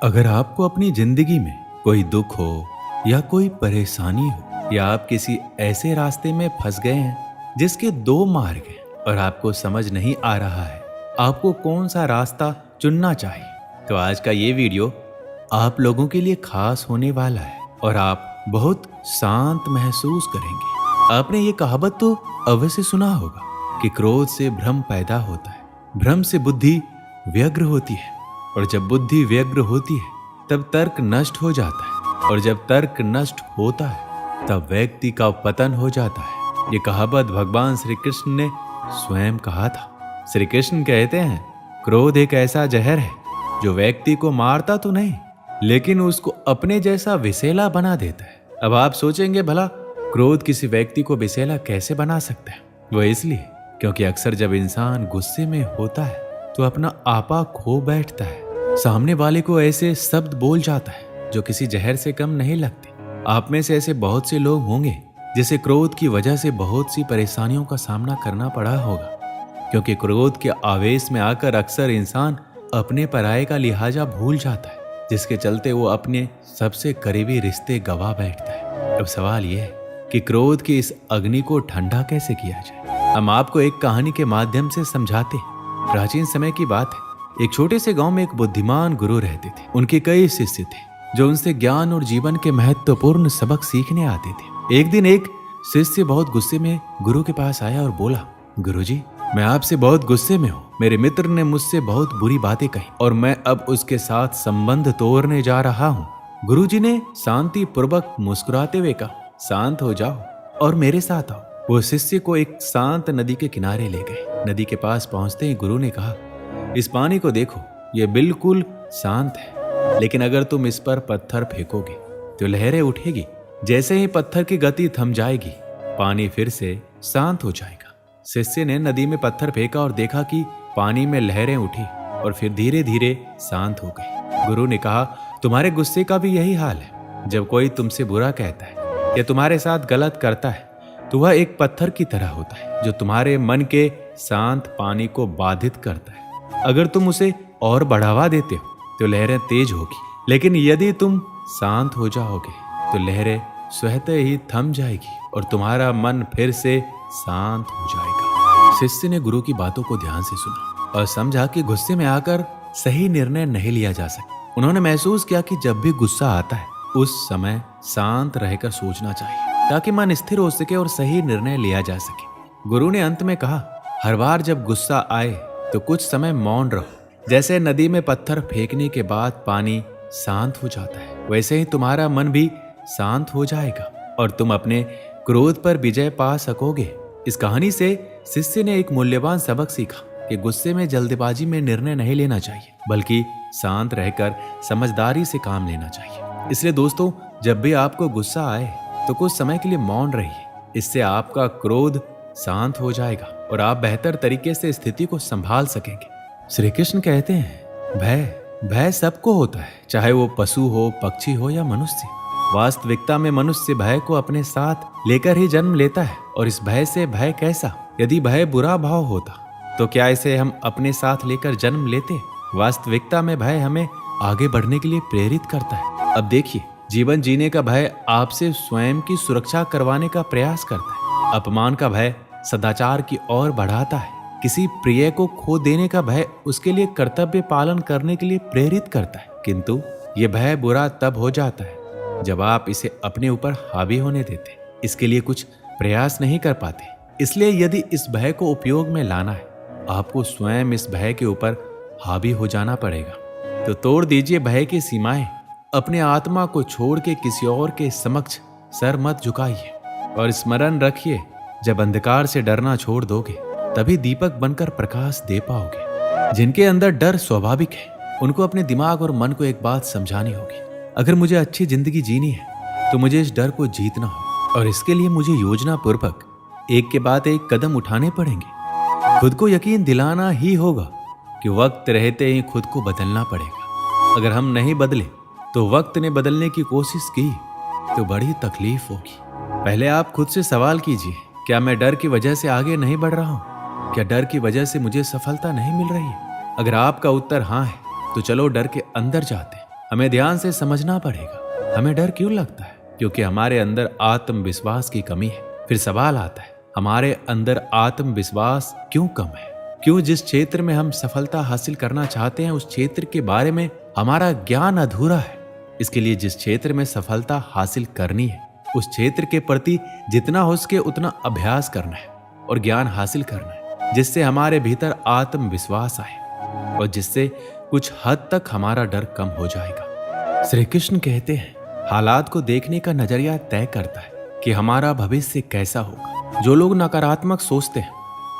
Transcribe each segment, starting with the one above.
अगर आपको अपनी जिंदगी में कोई दुख हो या कोई परेशानी हो या आप किसी ऐसे रास्ते में फंस गए हैं जिसके दो मार्ग हैं और आपको समझ नहीं आ रहा है आपको कौन सा रास्ता चुनना चाहिए, तो आज का ये वीडियो आप लोगों के लिए खास होने वाला है और आप बहुत शांत महसूस करेंगे। आपने ये कहावत तो अवश्य सुना होगा कि क्रोध से भ्रम पैदा होता है, भ्रम से बुद्धि व्यग्र होती है और जब बुद्धि व्यग्र होती है तब तर्क नष्ट हो जाता है और जब तर्क नष्ट होता है तब व्यक्ति का पतन हो जाता है। ये कहावत भगवान श्री कृष्ण ने स्वयं कहा था। श्री कृष्ण कहते हैं, क्रोध एक ऐसा जहर है जो व्यक्ति को मारता तो नहीं लेकिन उसको अपने जैसा विषैला बना देता है। अब आप सोचेंगे, भला क्रोध किसी व्यक्ति को विषैला कैसे बना सकता है? वो इसलिए क्योंकि अक्सर जब इंसान गुस्से में होता है तो अपना आपा खो बैठता है, सामने वाले को ऐसे शब्द बोल जाता है जो किसी जहर से कम नहीं लगते। आप में से ऐसे बहुत से लोग होंगे जिसे क्रोध की वजह से बहुत सी परेशानियों का सामना करना पड़ा होगा, क्योंकि क्रोध के आवेश में आकर अक्सर इंसान अपने पराये का लिहाजा भूल जाता है, जिसके चलते वो अपने सबसे करीबी रिश्ते गवा बैठता है। अब सवाल यह है कि क्रोध की इस अग्नि को ठंडा कैसे किया जाए। हम आपको एक कहानी के माध्यम से समझाते हैं। प्राचीन समय की बात है, एक छोटे से गांव में एक बुद्धिमान गुरु रहते थे। उनके कई शिष्य थे जो उनसे ज्ञान और जीवन के महत्वपूर्ण सबक सीखने आते थे। एक दिन एक शिष्य बहुत गुस्से में गुरु के पास आया और बोला, गुरुजी, मैं आपसे बहुत गुस्से में हूँ। मेरे मित्र ने मुझसे बहुत बुरी बातें कही और मैं अब उसके साथ संबंध तोड़ने जा रहा हूँ। गुरुजी ने शांति पूर्वक मुस्कुराते हुए कहा, शांत हो जाओ और मेरे साथ आओ। वो शिष्य को एक शांत नदी के किनारे ले गए। नदी के पास पहुंचते ही गुरु ने कहा, इस पानी को देखो, ये बिल्कुल शांत है, लेकिन अगर तुम इस पर पत्थर फेंकोगे तो लहरें उठेगी। जैसे ही पत्थर की गति थम जाएगी पानी फिर से शांत हो जाएगा। शिष्य ने नदी में पत्थर फेंका और देखा कि पानी में लहरें उठी और फिर धीरे धीरे शांत हो गई। गुरु ने कहा, तुम्हारे गुस्से का भी यही हाल है। जब कोई तुमसे बुरा कहता है या तुम्हारे साथ गलत करता है तो वह एक पत्थर की तरह होता है जो तुम्हारे मन के शांत पानी को बाधित करता है। अगर तुम उसे और बढ़ावा देते हो तो लहरें तेज होगी, लेकिन यदि तुम शांत हो जाओगे तो लहरें स्वतः ही थम जाएगी और तुम्हारा मन फिर से शांत हो जाएगा। शिष्य ने गुरु की बातों को ध्यान से सुना और समझा कि गुस्से में आकर सही निर्णय नहीं लिया जा सकता। उन्होंने महसूस किया कि जब भी गुस्सा आता है उस समय शांत रहकर सोचना चाहिए ताकि मन स्थिर हो सके और सही निर्णय लिया जा सके। गुरु ने अंत में कहा, हर बार जब गुस्सा आए तो कुछ समय मौन रहो। जैसे नदी में पत्थर फेंकने के बाद पानी शांत हो जाता है, वैसे ही तुम्हारा मन भी शांत हो जाएगा और तुम अपने क्रोध पर विजय पा सकोगे। इस कहानी से शिष्य ने एक मूल्यवान सबक सीखा कि गुस्से में जल्दबाजी में निर्णय नहीं लेना चाहिए, बल्कि शांत रहकर समझदारी से काम लेना चाहिए। इसलिए दोस्तों, जब भी आपको गुस्सा आए तो कुछ समय के लिए मौन रहिए। इससे आपका क्रोध शांत हो जाएगा और आप बेहतर तरीके से स्थिति को संभाल सकेंगे। श्री कृष्ण कहते हैं, भय सबको होता है, चाहे वो पशु हो, पक्षी हो या मनुष्य। वास्तविकता में मनुष्य भय को अपने साथ लेकर ही जन्म लेता है। और इस भय से भय कैसा? यदि भय बुरा भाव होता तो क्या इसे हम अपने साथ लेकर जन्म लेते? वास्तविकता में भय हमें आगे बढ़ने के लिए प्रेरित करता है। अब देखिए, जीवन जीने का भय आपसे स्वयं की सुरक्षा करवाने का प्रयास करता है। अपमान का भय सदाचार की ओर बढ़ाता है। किसी प्रिय को खो देने का भय उसके लिए कर्तव्य पालन करने के लिए प्रेरित करता है। किंतु ये भय बुरा तब हो जाता है जब आप इसे अपने ऊपर हावी होने देते, इसके लिए कुछ प्रयास नहीं कर पाते। इसलिए यदि इस भय को उपयोग में लाना है, आपको स्वयं इस भय के ऊपर हावी हो जाना पड़ेगा। तो तोड़ दीजिए भय की सीमाएं। अपने आत्मा को छोड़ के किसी और के समक्ष सर मत झुकाइए और स्मरण रखिए, जब अंधकार से डरना छोड़ दोगे तभी दीपक बनकर प्रकाश दे पाओगे। जिनके अंदर डर स्वाभाविक है उनको अपने दिमाग और मन को एक बात समझानी होगी, अगर मुझे अच्छी जिंदगी जीनी है तो मुझे इस डर को जीतना हो और इसके लिए मुझे योजना पूर्वक एक के बाद एक कदम उठाने पड़ेंगे। खुद को यकीन दिलाना ही होगा कि वक्त रहते ही खुद को बदलना पड़ेगा। अगर हम नहीं बदले तो वक्त ने बदलने की कोशिश की तो बड़ी तकलीफ होगी। पहले आप खुद से सवाल कीजिए, क्या मैं डर की वजह से आगे नहीं बढ़ रहा हूँ? क्या डर की वजह से मुझे सफलता नहीं मिल रही है? अगर आपका उत्तर हाँ है तो चलो डर के अंदर जाते हैं हमें ध्यान से समझना पड़ेगा। हमें डर क्यों लगता है? क्योंकि हमारे अंदर आत्मविश्वास की कमी है। फिर सवाल आता है, हमारे अंदर आत्मविश्वास क्यों कम है? क्यों जिस क्षेत्र में हम सफलता हासिल करना चाहते हैं उस क्षेत्र के बारे में हमारा ज्ञान अधूरा है? इसके लिए जिस क्षेत्र में सफलता हासिल करनी है उस क्षेत्र के प्रति जितना हो सके उतना अभ्यास करना है और ज्ञान हासिल करना है, जिससे हमारे भीतर आत्मविश्वास आए और जिससे कुछ हद तक हमारा डर कम हो जाएगा। श्री कृष्ण कहते हैं, हालात को देखने का नजरिया तय करता है कि हमारा भविष्य कैसा होगा। जो लोग नकारात्मक सोचते हैं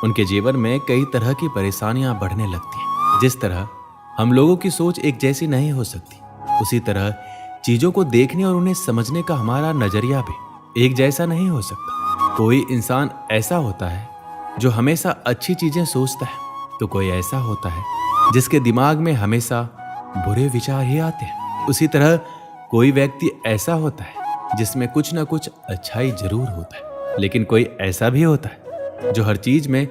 उनके जीवन में कई तरह की परेशानियां बढ़ने लगती हैं। जिस तरह हम लोगों की सोच एक जैसी नहीं हो सकती, उसी तरह चीजों को देखने और उन्हें समझने का हमारा नजरिया भी एक जैसा नहीं हो सकता। कोई इंसान ऐसा होता है जो हमेशा अच्छी चीजें सोचता है, तो कोई ऐसा होता है जिसके दिमाग में हमेशा बुरे विचार ही आते हैं। उसी तरह कोई व्यक्ति ऐसा होता है जिसमें कुछ ना कुछ अच्छाई जरूर होता है, लेकिन कोई ऐसा भी होता है जो हर चीज में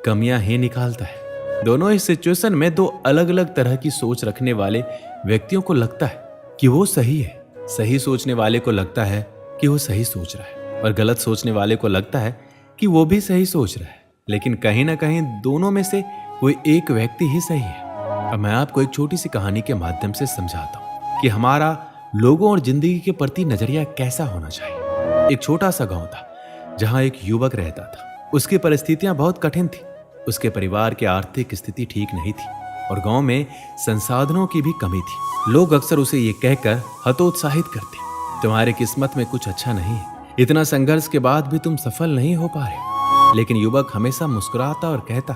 कमियां ही निकालता है। दोनों ही सिचुएशन में दो अलग अलग तरह की सोच रखने वाले व्यक्तियों को लगता है कि वो सही है। सही सोचने वाले को लगता है कि वो सही सोच रहा है और गलत सोचने वाले को लगता है कि वो भी सही सोच रहा है, लेकिन कहीं ना कहीं दोनों में से कोई एक व्यक्ति ही सही है। अब मैं आपको एक छोटी सी कहानी के माध्यम से समझाता हूँ कि हमारा लोगों और जिंदगी के प्रति नजरिया कैसा होना चाहिए। एक छोटा सा गांव था जहां एक युवक रहता था। उसकी परिस्थितियां बहुत कठिन थी। उसके परिवार की आर्थिक स्थिति ठीक नहीं थी और गांव में संसाधनों की भी कमी थी। लोग अक्सर उसे ये कहकर हतोत्साहित करते, तुम्हारी किस्मत में कुछ अच्छा नहीं है, इतना संघर्ष के बाद भी तुम सफल नहीं हो पा रहे। लेकिन युवक हमेशा मुस्कुराता और कहता,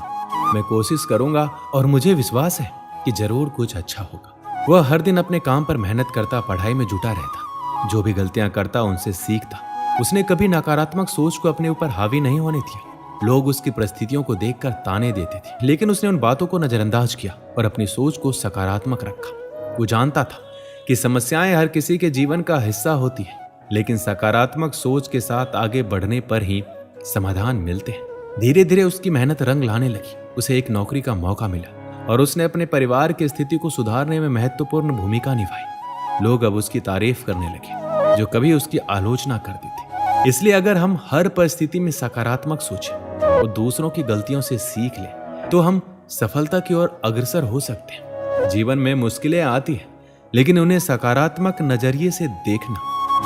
मैं कोशिश करूंगा और मुझे विश्वास है कि जरूर कुछ अच्छा होगा। वह हर दिन अपने काम पर मेहनत करता, पढ़ाई में जुटा रहता, जो भी गलतियां करता उनसे सीखता। उसने कभी नकारात्मक सोच को अपने ऊपर हावी नहीं होने दिया। लोग उसकी परिस्थितियों को देखकर ताने देते थे, लेकिन उसने उन बातों को नजरअंदाज किया और अपनी सोच को सकारात्मक रखा। वो जानता था कि समस्याएं हर किसी के जीवन का हिस्सा होती है, लेकिन सकारात्मक सोच के साथ आगे बढ़ने पर ही समाधान मिलते हैं। धीरे धीरे उसकी मेहनत रंग लाने लगी। उसे एक नौकरी का मौका मिला और उसने अपने परिवार की स्थिति को सुधारने में महत्वपूर्ण भूमिका निभाई। लोग अब उसकी तारीफ करने लगे, जो कभी उसकी आलोचना करते थे। इसलिए अगर हम हर परिस्थिति में सकारात्मक सोचें और दूसरों की गलतियों से सीख लें, तो हम सफलता की ओर अग्रसर हो सकते हैं। जीवन में मुश्किलें आती हैं, लेकिन उन्हें सकारात्मक नजरिए से देखना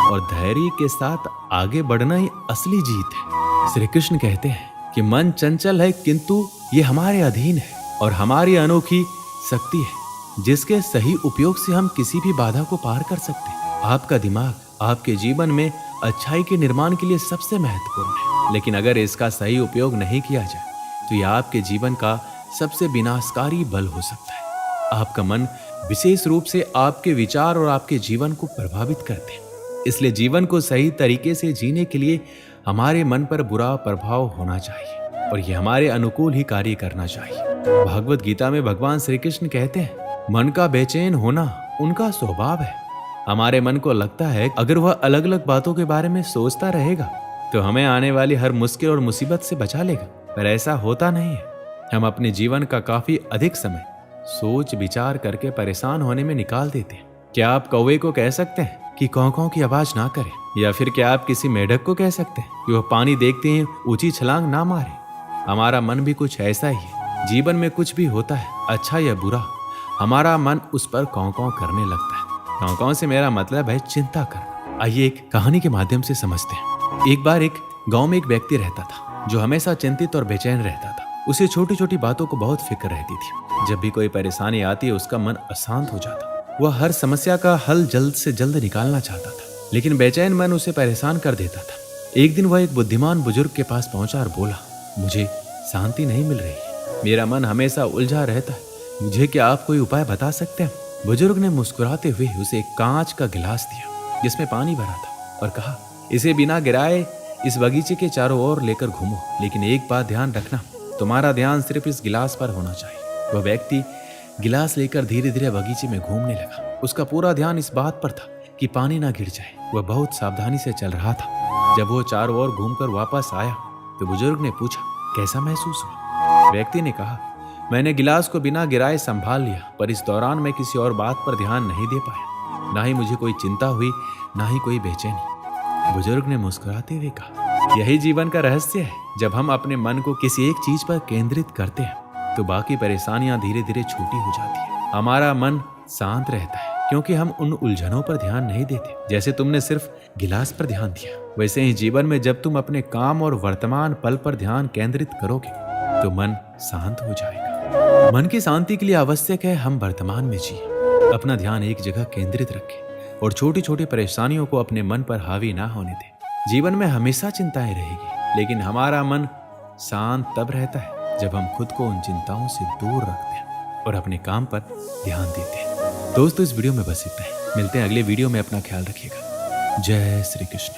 और धैर्य के साथ आगे बढ़ना ही असली जीत है। श्री कृष्ण कहते हैं कि मन चंचल है, किंतु ये हमारे अधीन है और हमारी अनोखी शक्ति है, जिसके सही उपयोग से हम किसी भी बाधा को पार कर सकते हैं। आपका दिमाग आपके जीवन में अच्छाई के निर्माण के लिए सबसे महत्वपूर्ण है, लेकिन अगर इसका सही उपयोग नहीं किया जाए तो यह आपके जीवन का सबसे विनाशकारी बल हो सकता है। आपका मन विशेष रूप से आपके विचार और आपके जीवन को प्रभावित करते हैं। इसलिए जीवन को सही तरीके से जीने के लिए हमारे मन पर बुरा प्रभाव होना चाहिए और यह हमारे अनुकूल ही कार्य करना चाहिए। भगवत गीता में भगवान श्री कृष्ण कहते हैं, मन का बेचैन होना उनका स्वभाव है। हमारे मन को लगता है अगर वह अलग अलग बातों के बारे में सोचता रहेगा तो हमें आने वाली हर मुश्किल और मुसीबत से बचा लेगा, पर ऐसा होता नहीं है। हम अपने जीवन का काफी अधिक समय सोच विचार करके परेशान होने में निकाल देते हैं। क्या आप कौवे को कह सकते हैं कि कौ कौ की आवाज ना करे, या फिर क्या आप किसी मेढक को कह सकते हैं कि वह पानी देखते ही ऊंची छलांग ना मारे? हमारा मन भी कुछ ऐसा ही है। जीवन में कुछ भी होता है, अच्छा या बुरा, हमारा मन उस पर कौ कौ करने लगता है। कौ कौ से मेरा मतलब है चिंता करना। आइए एक कहानी के माध्यम से समझते हैं। एक बार एक गांव में एक व्यक्ति रहता था जो हमेशा चिंतित और बेचैन रहता था। उसे छोटी छोटी बातों को बहुत फिक्र रहती थी। जब भी कोई परेशानी आती है उसका मन अशांत हो जाता। वह हर समस्या का हल जल्द से जल्द निकालना चाहता था, लेकिन बेचैन मन उसे परेशान कर देता था। एक दिन वह एक बुद्धिमान बुजुर्ग के पास पहुंचा और बोला, मुझे शांति नहीं मिल रही, मेरा मन हमेशा उलझा रहता है, मुझे क्या आप कोई उपाय बता सकते हैं? बुजुर्ग ने मुस्कुराते हुए उसे एक कांच का गिलास दिया जिसमें पानी भरा था और कहा, इसे बिना गिराए इस बगीचे के चारों ओर लेकर घूमो, लेकिन एक बात ध्यान रखना, तुम्हारा ध्यान सिर्फ इस गिलास पर होना चाहिए। वह व्यक्ति गिलास लेकर धीरे धीरे बगीचे में घूमने लगा। उसका पूरा ध्यान इस बात पर था कि पानी ना गिर जाए। वह बहुत सावधानी से चल रहा था। जब वो चारों ओर घूमकर वापस आया तो बुजुर्ग ने पूछा, कैसा महसूस हुआ? व्यक्ति ने कहा, मैंने गिलास को बिना गिराए संभाल लिया, पर इस दौरान मैं किसी और बात पर ध्यान नहीं दे पाया। ना ही मुझे कोई चिंता हुई, ना ही कोई बेचैनी। बुजुर्ग ने मुस्कुराते हुए कहा, यही जीवन का रहस्य है। जब हम अपने मन को किसी एक चीज पर केंद्रित करते हैं तो बाकी परेशानियां धीरे धीरे छोटी हो जाती है। हमारा मन शांत रहता है क्योंकि हम उन उलझनों पर ध्यान नहीं देते। जैसे तुमने सिर्फ गिलास पर ध्यान दिया, वैसे ही जीवन में जब तुम अपने काम और वर्तमान पल पर ध्यान केंद्रित करोगे तो मन शांत हो जाएगा। मन की शांति के लिए आवश्यक है हम वर्तमान में जिए, अपना ध्यान एक जगह केंद्रित रखें और छोटी छोटी परेशानियों को अपने मन पर हावी ना होने दें। जीवन में हमेशा चिंताएं रहेगी, लेकिन हमारा मन शांत तब रहता है जब हम खुद को उन चिंताओं से दूर रखते हैं और अपने काम पर ध्यान देते हैं। दोस्तों, इस वीडियो में बस इतना ही। मिलते हैं अगले वीडियो में। अपना ख्याल रखिएगा। जय श्री कृष्ण।